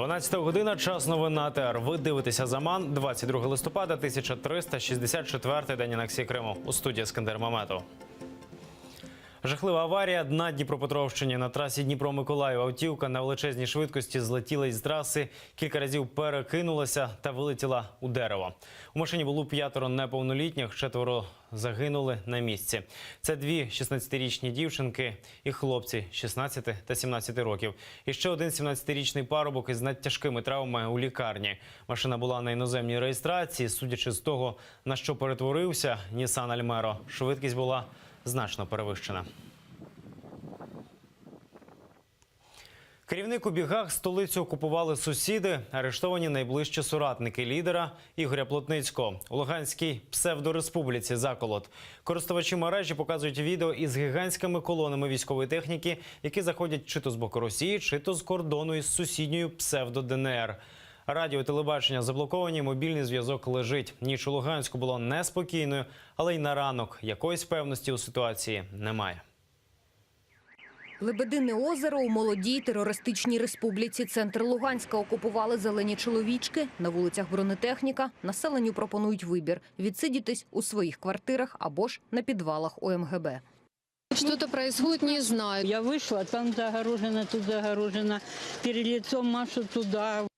12 година, час новин на АТР. Ви дивитеся «Заман», 22 листопада, 1364-й день анексії Криму. У студії Ескандер Маметов. Жахлива аварія на Дніпропетровщині. На трасі Дніпро-Миколаїв автівка на величезній швидкості злетіла із траси, кілька разів перекинулася та вилетіла у дерево. У машині було 5 неповнолітніх, 4 загинули на місці. Це 2 16-річні дівчинки і хлопці 16 та 17 років. І ще один 17-річний парубок із надтяжкими травмами у лікарні. Машина була на іноземній реєстрації. Судячи з того, на що перетворився Нісан Альмеро, швидкість була значно перевищена. Керівник у бігах, столицю окупували сусіди, арештовані найближчі соратники лідера Ігоря Плотницького. У Луганській псевдореспубліці Заколот. Користувачі мережі показують відео із гігантськими колонами військової техніки, які заходять чи то з боку Росії, чи то з кордону із сусідньою псевдо-ДНР. Радіо, телебачення заблоковані, мобільний зв'язок лежить. Ніч у Луганську було неспокійною, але й на ранок якоїсь певності у ситуації немає. Лебедине озеро у молодій терористичній республіці. Центр Луганська окупували зелені чоловічки. На вулицях бронетехніка. Населенню пропонують вибір – відсидітись у своїх квартирах або ж на підвалах ОМГБ. Что-то происходит, не знаю. Я вышла, там загорожено, тут загорожено, перед лицом машут туда.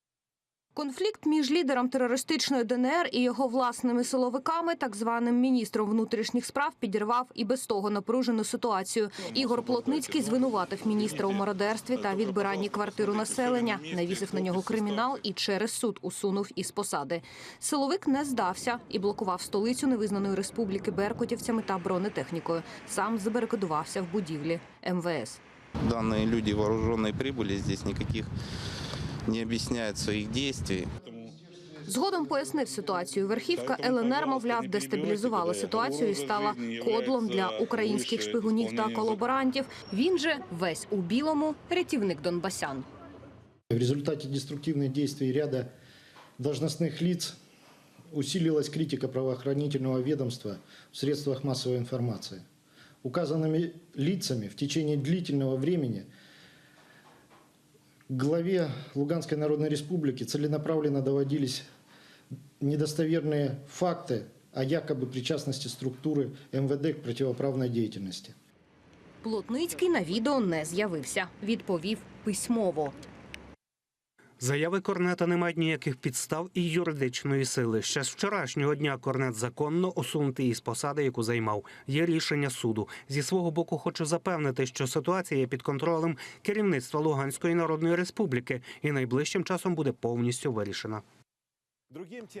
Конфлікт між лідером терористичної ДНР і його власними силовиками, так званим міністром внутрішніх справ, підірвав і без того напружену ситуацію. Ігор Плотницький звинуватив міністра у мародерстві та відбиранні квартир у населення, навісив на нього кримінал і через суд усунув із посади. Силовик не здався і блокував столицю невизнаної республіки беркутівцями та бронетехнікою. Сам забарикадувався в будівлі МВС. Данные люди вооруженные прибыли, здесь никаких не объясняет своих действий. Згодом пояснив ситуацію. Верхівка ЛНР, мовляв, дестабілізувала ситуацію і стала кодлом для українських шпигунів та колаборантів. Він же весь у білому рятівник донбасян. В результате деструктивных действий ряда должностных лиц усилилась критика правоохранительного ведомства в средствах массовой информации. Указанными лицами в течение длительного времени главе Луганской Народной Республики целенаправленно доводились недостоверные факты о якобы причастности структуры МВД к противоправной деятельности. Плотницький на відео не з'явився. Відповів письмово. Заяви Корнета не мають ніяких підстав і юридичної сили. Ще з вчорашнього дня Корнет законно усунутий із посади, яку займав. Є рішення суду. Зі свого боку хочу запевнити, що ситуація є під контролем керівництва Луганської Народної Республіки і найближчим часом буде повністю вирішена.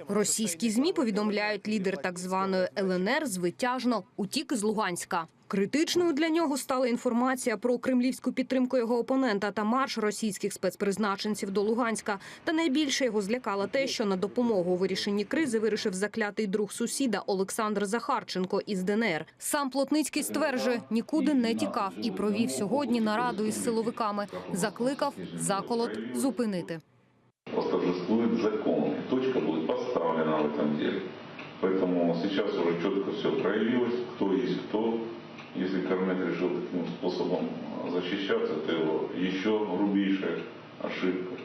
Російські ЗМІ повідомляють, лідер так званої ЛНР звитяжно утік із Луганська. Критичною для нього стала інформація про кремлівську підтримку його опонента та марш російських спецпризначенців до Луганська. Та найбільше його злякало те, що на допомогу у вирішенні кризи вирішив заклятий друг сусіда Олександр Захарченко із ДНР. Сам Плотницький стверджує, нікуди не тікав і провів сьогодні нараду із силовиками. Закликав Заколот зупинити. Восторжествует закон, и точка будет поставлена в этом деле. Поэтому сейчас уже четко все проявилось, кто есть кто. Если Корнет решил таким способом защищаться, то его еще грубейшая ошибка.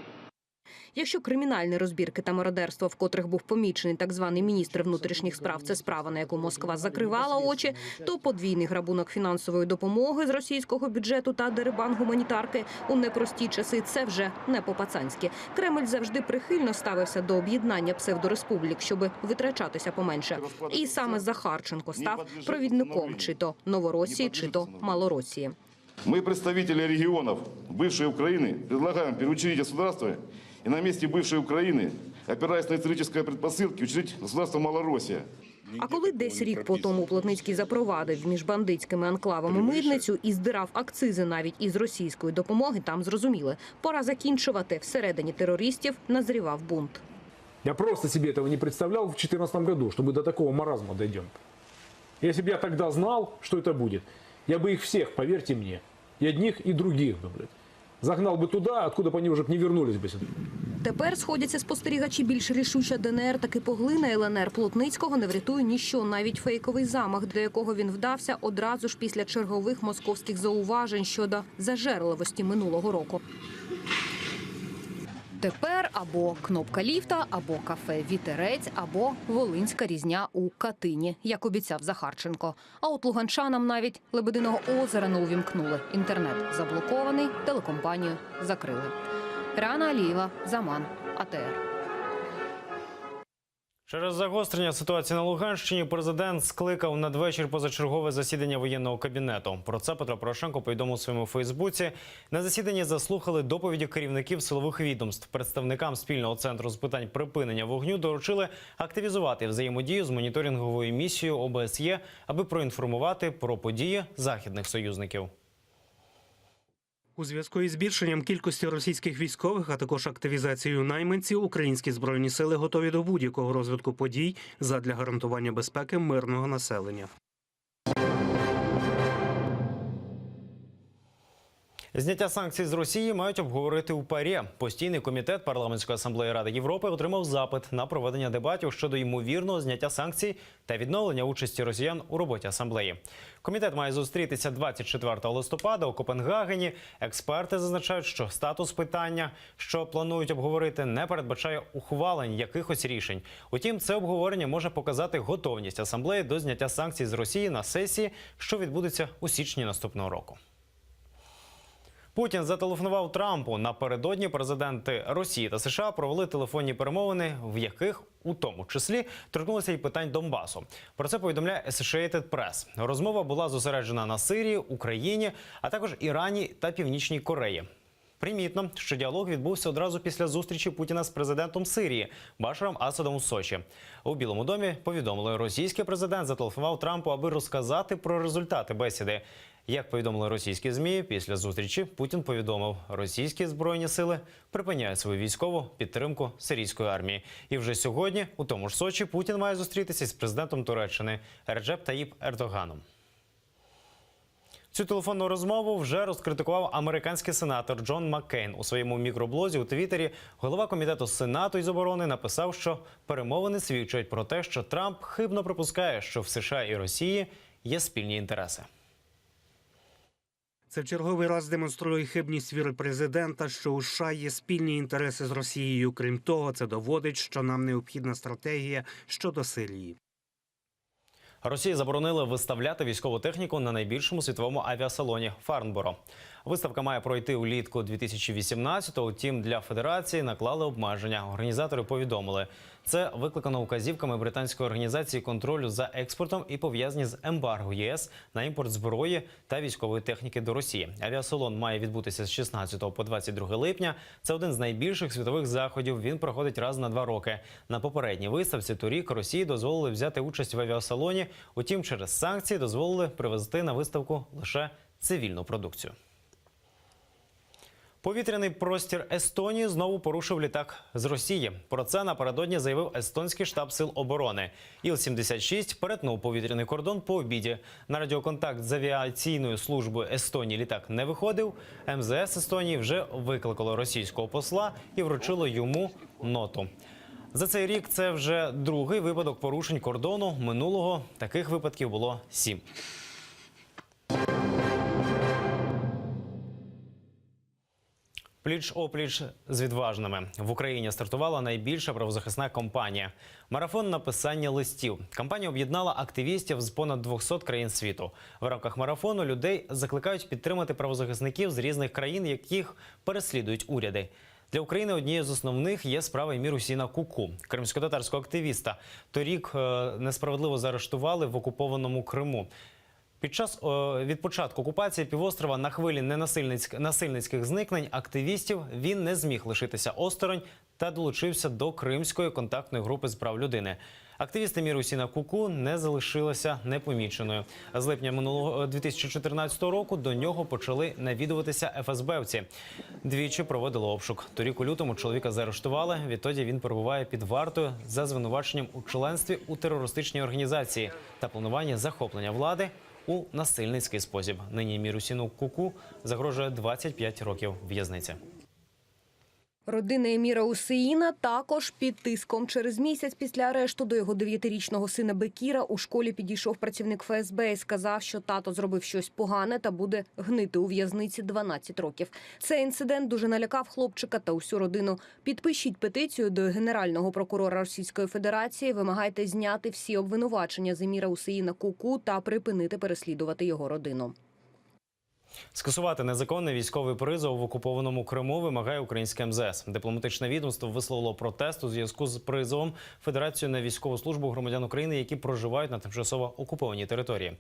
Якщо кримінальні розбірки та мародерство, в котрих був помічений так званий міністр внутрішніх справ, це справа, на яку Москва закривала очі, то подвійний грабунок фінансової допомоги з російського бюджету та дерибан гуманітарки у непрості часи – це вже не по-пацанськи. Кремль завжди прихильно ставився до об'єднання псевдореспублік, щоб витрачатися поменше. І саме Захарченко став провідником чи то Новоросії, чи то Малоросії. Мы, представители регионов бывшей Украины, предлагаем переучредить государство и на месте бывшей Украины, опираясь на исторические предпосылки, учредить государство Малороссия. А коли десь рік по тому Плотницький запровадив між бандитськими анклавами митницю і здирав акцизи навіть із російської допомоги, там зрозуміли – пора закінчувати. Всередині терористів назрівав бунт. Я просто себе этого не представлял в 2014 году, что мы до такого маразма дойдем. Если бы я тогда знал, что это будет, я бы их всех, поверьте мне, и одних, и других, загнал бы туда, откуда бы они уже не вернулись бы сюда. Тепер сходяться спостерігачі, більш рішуча ДНР таки поглине ЛНР. Плотницького не врятує ніщо, навіть фейковий замах, до якого він вдався одразу ж після чергових московських зауважень щодо зажерливості минулого року. Тепер або кнопка ліфта, або кафе «Вітерець», або волинська різня у Катині, як обіцяв Захарченко. А от луганчанам навіть Лебединого озера не увімкнули. Інтернет заблокований, телекомпанію закрили. Рана Алієва, Заман, АТР. Через загострення ситуації на Луганщині президент скликав надвечір позачергове засідання воєнного кабінету. Про це Петро Порошенко повідомив у своєму Фейсбуці. На засіданні заслухали доповіді керівників силових відомств. Представникам спільного центру з питань припинення вогню доручили активізувати взаємодію з моніторинговою місією ОБСЄ, аби проінформувати про події західних союзників. У зв'язку із збільшенням кількості російських військових, а також активізацією найманців, українські збройні сили готові до будь-якого розвитку подій задля гарантування безпеки мирного населення. Зняття санкцій з Росії мають обговорити у ПАРЄ. Постійний комітет Парламентської асамблеї Ради Європи отримав запит на проведення дебатів щодо ймовірного зняття санкцій та відновлення участі росіян у роботі асамблеї. Комітет має зустрітися 24 листопада у Копенгагені. Експерти зазначають, що статус питання, що планують обговорити, не передбачає ухвалень якихось рішень. Утім, це обговорення може показати готовність асамблеї до зняття санкцій з Росії на сесії, що відбудеться у січні наступного року. Путін зателефонував Трампу. Напередодні президенти Росії та США провели телефонні перемовини, в яких, у тому числі, торкнулися й питань Донбасу. Про це повідомляє Associated Press. Розмова була зосереджена на Сирії, Україні, а також Ірані та Північній Кореї. Примітно, що діалог відбувся одразу після зустрічі Путіна з президентом Сирії Башаром Асадом у Сочі. У Білому домі повідомили, російський президент зателефонував Трампу, аби розказати про результати бесіди. Як повідомили російські ЗМІ, після зустрічі Путін повідомив, російські збройні сили припиняють свою військову підтримку сирійської армії. І вже сьогодні, у тому ж Сочі, Путін має зустрітися з президентом Туреччини Реджеп Таїп Ердоганом. Цю телефонну розмову вже розкритикував американський сенатор Джон Маккейн. У своєму мікроблозі у Твіттері голова комітету Сенату із оборони написав, що перемовини свідчать про те, що Трамп хибно припускає, що в США і Росії є спільні інтереси. Це в черговий раз демонструє хибність віри президента, що у США є спільні інтереси з Росією. Крім того, це доводить, що нам необхідна стратегія щодо Сирії. Росії заборонили виставляти військову техніку на найбільшому світовому авіасалоні Фарнборо. Виставка має пройти улітку 2018-го, втім для Федерації наклали обмеження. Організатори повідомили, це викликано указівками британської організації контролю за експортом і пов'язані з ембарго ЄС на імпорт зброї та військової техніки до Росії. Авіасалон має відбутися з 16 по 22 липня. Це один з найбільших світових заходів. Він проходить раз на 2 роки. На попередній виставці торік Росії дозволили взяти участь в авіасалоні. Утім, через санкції дозволили привезти на виставку лише цивільну продукцію. Повітряний простір Естонії знову порушив літак з Росії. Про це напередодні заявив естонський штаб сил оборони. Іл-76 перетнув повітряний кордон по обіді. На радіоконтакт з авіаційною службою Естонії літак не виходив. МЗС Естонії вже викликало російського посла і вручило йому ноту. За цей рік це вже другий випадок порушень кордону. Минулого таких випадків було 7. Пліч-опліч з відважними. В Україні стартувала найбільша правозахисна кампанія – марафон написання листів. Кампанія об'єднала активістів з понад 200 країн світу. В рамках марафону людей закликають підтримати правозахисників з різних країн, яких переслідують уряди. Для України однією з основних є справа Мірусіна Куку, кримськотатарського активіста. Торік несправедливо заарештували в окупованому Криму. Від початку окупації півострова на хвилі насильницьких зникнень активістів він не зміг лишитися осторонь та долучився до Кримської контактної групи з прав людини. Активісти Мірусіна Куку не залишилися непоміченою. З липня минулого 2014 року до нього почали навідуватися ФСБівці. Двічі проводили обшук. Торік у лютому чоловіка заарештували. Відтоді він перебуває під вартою за звинуваченням у членстві у терористичній організації та плануванні захоплення влади у насильницький спосіб. Нині Мірусіну Куку загрожує 25 років в'язниці. Родина Еміра Усеїна також під тиском. Через місяць після арешту до його 9-річного сина Бекіра у школі підійшов працівник ФСБ і сказав, що тато зробив щось погане та буде гнити у в'язниці 12 років. Цей інцидент дуже налякав хлопчика та усю родину. Підпишіть петицію до Генерального прокурора Російської Федерації. Вимагайте зняти всі обвинувачення з Еміра Усеїна Куку та припинити переслідувати його родину. Скасувати незаконний військовий призов в окупованому Криму вимагає українське МЗС. Дипломатичне відомство висловило протест у зв'язку з призовом Федерацію на військову службу громадян України, які проживають на тимчасово окупованій території.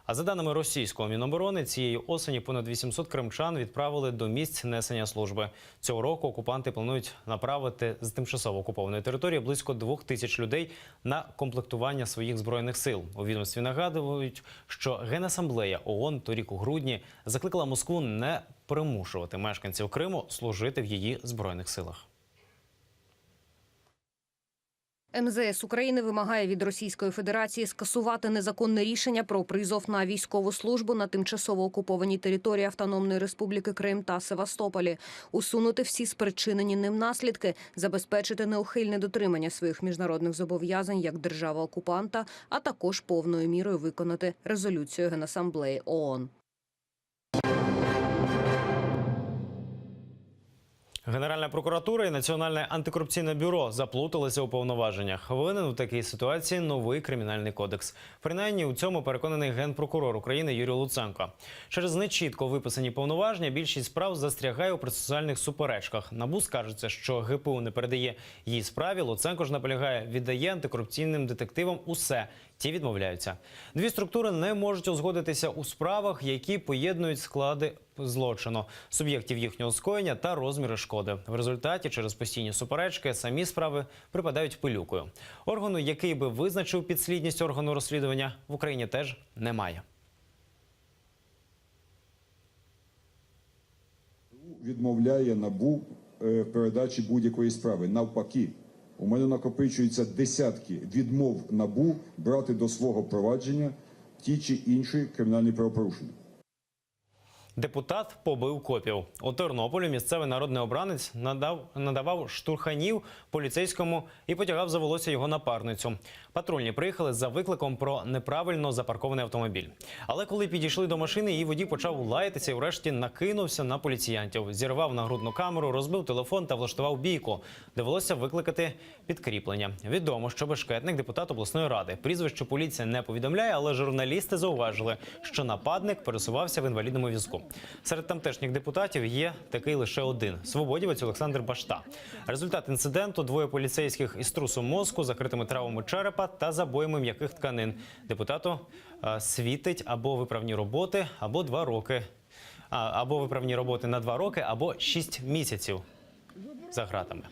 А за даними російського Міноборони, цієї осені понад 800 кримчан відправили до місць несення служби. Цього року окупанти планують направити з тимчасово окупованої території близько 2000 людей на комплектування своїх збройних сил. У відомстві нагадують, що Генасамблея ООН торік у грудні закликала Москву не примушувати мешканців Криму служити в її збройних силах. МЗС України вимагає від Російської Федерації скасувати незаконне рішення про призов на військову службу на тимчасово окупованій території Автономної Республіки Крим та Севастополі, усунути всі спричинені ним наслідки, забезпечити неухильне дотримання своїх міжнародних зобов'язань як держава-окупанта, а також повною мірою виконати резолюцію Генасамблеї ООН. Генеральна прокуратура і Національне антикорупційне бюро заплуталися у повноваженнях. Винен у такій ситуації новий кримінальний кодекс. Принаймні у цьому переконаний генпрокурор України Юрій Луценко. Через нечітко виписані повноваження більшість справ застрягає у процесуальних суперечках. НАБУ скаржиться, що ГПУ не передає їй справі. Луценко ж наполягає, віддає антикорупційним детективам усе. Ті відмовляються. Дві структури не можуть узгодитися у справах, які поєднують склади злочину, суб'єктів їхнього скоєння та розміри шкоди. В результаті через постійні суперечки самі справи припадають пилюкою. Органу, який би визначив підслідність органу розслідування, в Україні теж немає. Відмовляє НАБУ передачі будь-якої справи. Навпаки, у мене накопичуються десятки відмов НАБУ брати до свого провадження ті чи інші кримінальні правопорушення. Депутат побив копів. У Тернополі місцевий народний обранець надавав штурханів поліцейському і потягав за волосся його напарницю. Патрульні приїхали за викликом про неправильно запаркований автомобіль. Але коли підійшли до машини, її водій почав лаятися і врешті накинувся на поліціянтів. Зірвав нагрудну камеру, розбив телефон та влаштував бійку. Довелося викликати підкріплення. Відомо, що бешкетник – депутат обласної ради. Прізвище поліція не повідомляє, але журналісти зауважили, що нападник пересувався в інвалідному візку. Серед тамтешніх депутатів є такий лише один – свободівець Олександр Башта. Результат інциденту – двоє поліцейських із трусом мозку, закритими травмами черепа та забоями м'яких тканин. Депутату світить або виправні роботи, або 2 роки. Або виправні роботи на 2 роки, або 6 місяців за ґратами.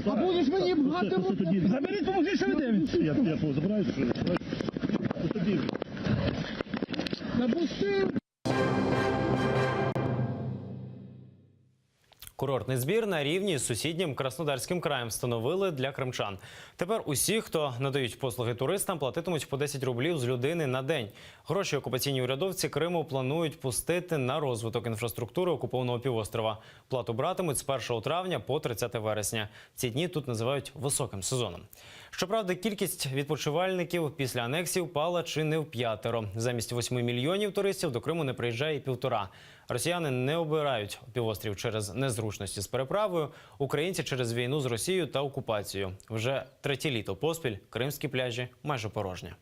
А будеш мені бгати? Заберіть, поможіть, що ви дивитесь. Я забираю, тоді. Напустив. Курортний збір на рівні з сусіднім Краснодарським краєм встановили для кримчан. Тепер усі, хто надають послуги туристам, платитимуть по 10 рублів з людини на день. Гроші окупаційні урядовці Криму планують пустити на розвиток інфраструктури окупованого півострова. Плату братимуть з 1 травня по 30 вересня. Ці дні тут називають високим сезоном. Щоправда, кількість відпочивальників після анексії впала чи не вп'ятеро. Замість 8 мільйонів туристів до Криму не приїжджає і 1,5. Росіяни не обирають півострів через незручності з переправою, українці через війну з Росією та окупацією. Вже 3-є літо поспіль кримські пляжі майже порожні.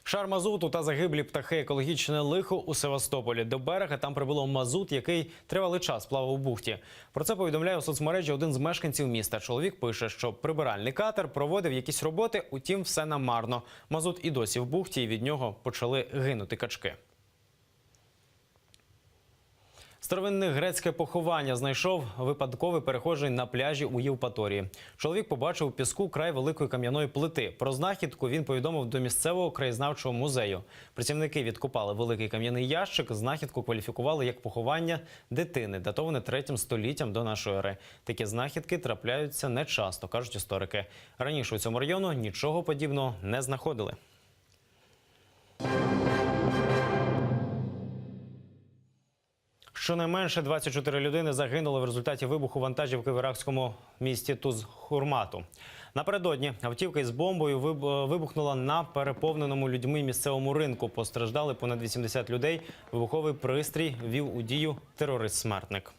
Шар мазуту та загиблі птахи – екологічне лихо у Севастополі. До берега там прибуло мазут, який тривалий час плавав у бухті. Про це повідомляє у соцмережі один з мешканців міста. Чоловік пише, що прибиральний катер проводив якісь роботи, утім все намарно. Мазут і досі в бухті, і від нього почали гинути качки. Старовинне грецьке поховання знайшов випадковий перехожий на пляжі у Євпаторії. Чоловік побачив у піску край великої кам'яної плити. Про знахідку він повідомив до місцевого краєзнавчого музею. Працівники відкопали великий кам'яний ящик, знахідку кваліфікували як поховання дитини, датоване 3 століттям до нашої ери. Такі знахідки трапляються нечасто, кажуть історики. Раніше у цьому району нічого подібного не знаходили. Щонайменше 24 людини загинули в результаті вибуху вантажівки в іракському місті Туз-Хурмату. Напередодні автівка із бомбою вибухнула на переповненому людьми місцевому ринку. Постраждали понад 80 людей. Вибуховий пристрій ввів у дію терорист-смертник.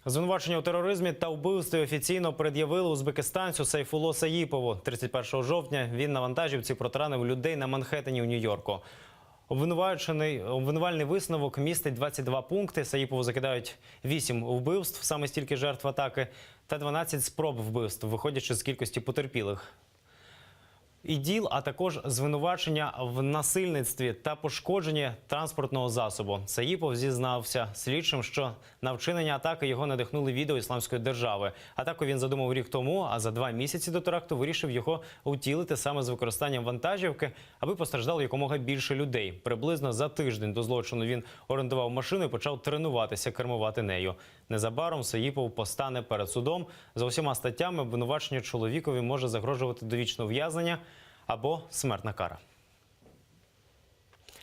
Звинувачення у тероризмі та вбивстві офіційно пред'явили узбекистанцю Сайфулло Саїпову. 31 жовтня він на вантажівці протаранив людей на Манхеттені у Нью-Йорку. Обвинувальний висновок містить 22 пункти. Саїпову закидають 8 вбивств, саме стільки жертв атаки, та 12 спроб вбивств, виходячи з кількості потерпілих. ІДІЛ, а також звинувачення в насильництві та пошкодженні транспортного засобу. Саїпов зізнався слідчим, що на вчинення атаки його надихнули відео Ісламської держави. Атаку він задумав рік тому, а за 2 місяці до теракту вирішив його утілити саме з використанням вантажівки, аби постраждало якомога більше людей. Приблизно за тиждень до злочину він орендував машину і почав тренуватися кермувати нею. Незабаром Саїпов постане перед судом. За усіма статтями обвинувачення чоловікові може загрожувати довічне ув'язнення або смертна кара.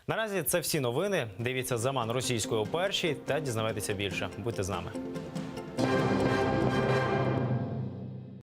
Наразі це всі новини. Дивіться «Заман» російською о 1-й та дізнавайтеся більше. Будьте з нами.